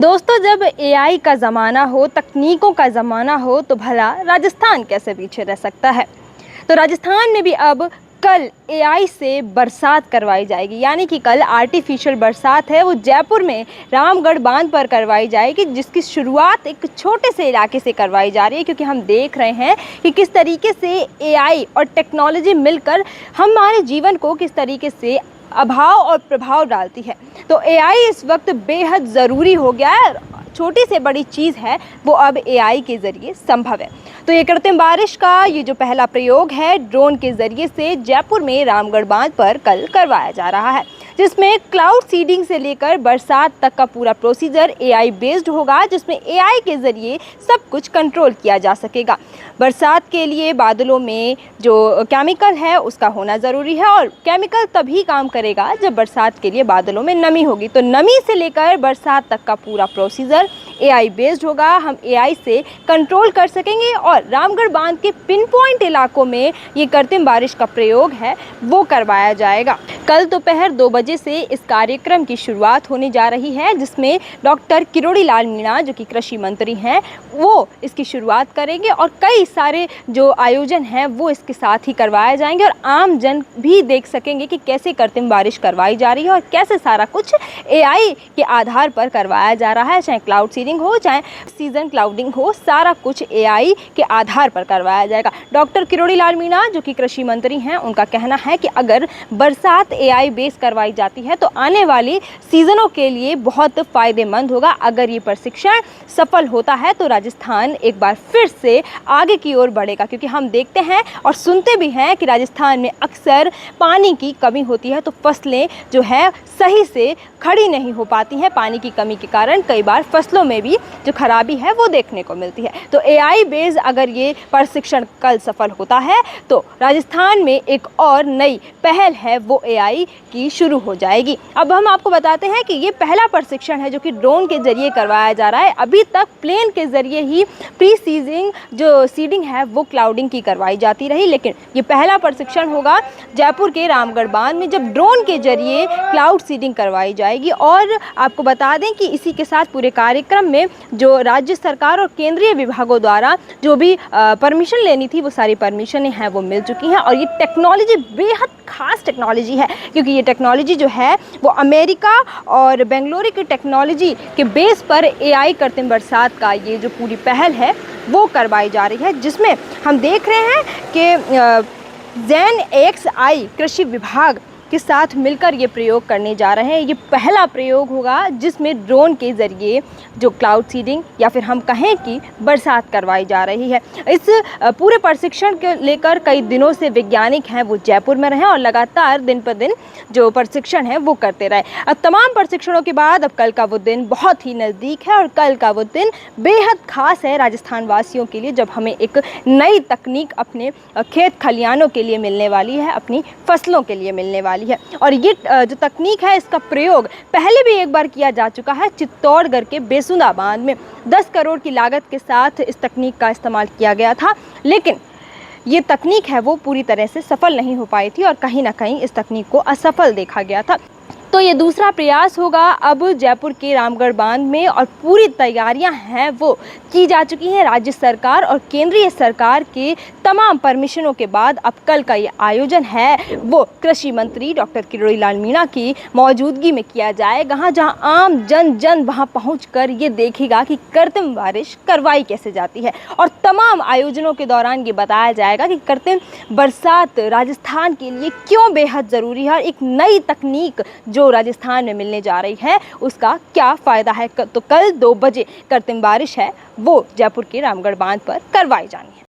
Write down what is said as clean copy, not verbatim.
दोस्तों, जब एआई का ज़माना हो, तकनीकों का ज़माना हो, तो भला राजस्थान कैसे पीछे रह सकता है। तो राजस्थान में भी अब कल एआई से बरसात करवाई जाएगी, यानी कि कल आर्टिफिशियल बरसात है वो जयपुर में रामगढ़ बांध पर करवाई जाएगी, जिसकी शुरुआत एक छोटे से इलाके से करवाई जा रही है। क्योंकि हम देख रहे हैं कि किस तरीके से एआई और टेक्नोलॉजी मिलकर हमारे जीवन को किस तरीके से अभाव और प्रभाव डालती है। तो एआई इस वक्त बेहद ज़रूरी हो गया है। छोटी से बड़ी चीज़ है वो अब एआई के ज़रिए संभव है। तो ये कृत्रिम बारिश का ये जो पहला प्रयोग है, ड्रोन के ज़रिए से जयपुर में रामगढ़ बांध पर कल करवाया जा रहा है, जिसमें क्लाउड सीडिंग से लेकर बरसात तक का पूरा प्रोसीजर एआई बेस्ड होगा, जिसमें एआई के ज़रिए सब कुछ कंट्रोल किया जा सकेगा। बरसात के लिए बादलों में जो केमिकल है उसका होना ज़रूरी है, और केमिकल तभी काम करेगा जब बरसात के लिए बादलों में नमी होगी। तो नमी से लेकर बरसात तक का पूरा प्रोसीजर एआई बेस्ड होगा। हम एआई से कंट्रोल कर सकेंगे और रामगढ़ बांध के पिन पॉइंट इलाकों में ये कृत्रिम बारिश का प्रयोग है वो करवाया जाएगा। कल दोपहर 2 बजे से इस कार्यक्रम की शुरुआत होने जा रही है, जिसमें डॉक्टर किरोड़ी लाल मीणा जो कि कृषि मंत्री हैं वो इसकी शुरुआत करेंगे, और कई सारे जो आयोजन हैं वो इसके साथ ही करवाए जाएंगे, और आम जन भी देख सकेंगे कि कैसे कृत्रिम बारिश करवाई जा रही है और कैसे सारा कुछ एआई के आधार पर करवाया जा रहा है। चाहे क्लाउड सीडिंग हो, चाहे सीजन क्लाउडिंग हो, सारा कुछ एआई के आधार पर करवाया जाएगा। डॉक्टर किरोड़ी लाल मीणा जो कि कृषि मंत्री हैं, उनका कहना है कि अगर बरसात एआई बेस करवाई जाती है तो आने वाली सीजनों के लिए बहुत फ़ायदेमंद होगा। अगर ये प्रशिक्षण सफल होता है तो राजस्थान एक बार फिर से आगे की ओर बढ़ेगा, क्योंकि हम देखते हैं और सुनते भी हैं कि राजस्थान में अक्सर पानी की कमी होती है, तो फसलें जो है सही से खड़ी नहीं हो पाती हैं। पानी की कमी के कारण कई बार फसलों में भी जो खराबी है वो देखने को मिलती है। तो एआई बेस अगर ये प्रशिक्षण कल सफल होता है तो राजस्थान में एक और नई पहल है वो एआई की शुरू हो जाएगी। अब हम आपको बताते हैं कि ये पहला प्रशिक्षण है जो कि ड्रोन के जरिए करवाया जा रहा है। अभी तक प्लेन के जरिए ही प्री सीजिंग जो सीडिंग है वो क्लाउडिंग की करवाई जाती रही, लेकिन ये पहला प्रशिक्षण होगा जयपुर के रामगढ़ बांध में, जब ड्रोन के जरिए क्लाउड सीडिंग करवाई जाएगी। और आपको बता दें कि इसी के साथ पूरे कार्यक्रम में जो राज्य सरकार और केंद्रीय विभागों द्वारा जो भी परमिशन लेनी थी वो सारी परमिशनें हैं वो मिल चुकी हैं। और ये टेक्नोलॉजी बेहद खास टेक्नोलॉजी है, क्योंकि ये टेक्नोलॉजी जो है वो अमेरिका और बेंगलुरु की टेक्नोलॉजी के बेस पर एआई कृत्रिम बरसात का ये जो पूरी पहल है वो करवाई जा रही है, जिसमें हम देख रहे हैं कि ZenXi कृषि विभाग के साथ मिलकर ये प्रयोग करने जा रहे हैं। ये पहला प्रयोग होगा जिसमें ड्रोन के ज़रिए जो क्लाउड सीडिंग या फिर हम कहें कि बरसात करवाई जा रही है। इस पूरे प्रशिक्षण के लेकर कई दिनों से वैज्ञानिक हैं वो जयपुर में रहे और लगातार दिन पर दिन जो प्रशिक्षण है वो करते रहे। अब तमाम प्रशिक्षणों के बाद अब कल का वो दिन बहुत ही नज़दीक है, और कल का वो दिन बेहद खास है राजस्थान वासियों के लिए, जब हमें एक नई तकनीक अपने खेत खलियानों के लिए मिलने वाली है, अपनी फसलों के लिए मिलने वाली है। और ये जो तकनीक है इसका प्रयोग पहले भी एक बार किया जा चुका है चित्तौड़गढ़ के बेसुंदा बांध में। 10 करोड़ की लागत के साथ इस तकनीक का इस्तेमाल किया गया था, लेकिन ये तकनीक है वो पूरी तरह से सफल नहीं हो पाई थी और कहीं ना कहीं इस तकनीक को असफल देखा गया था। तो ये दूसरा प्रयास होगा अब जयपुर के रामगढ़ बांध में, और पूरी तैयारियां हैं वो की जा चुकी हैं। राज्य सरकार और केंद्रीय सरकार के तमाम परमिशनों के बाद अब कल का ये आयोजन है वो कृषि मंत्री डॉक्टर किरोड़ी लाल मीणा की मौजूदगी में किया जाएगा, जहां आम जन वहां पहुंचकर ये देखेगा कि कृत्रिम बारिश करवाई कैसे जाती है। और तमाम आयोजनों के दौरान ये बताया जाएगा कि कृत्रिम बरसात राजस्थान के लिए क्यों बेहद ज़रूरी है, और एक नई तकनीक जो राजस्थान में मिलने जा रही है उसका क्या फ़ायदा है। तो कल 2 बजे कृत्रिम बारिश है वो जयपुर के रामगढ़ बांध पर करवाई जानी है।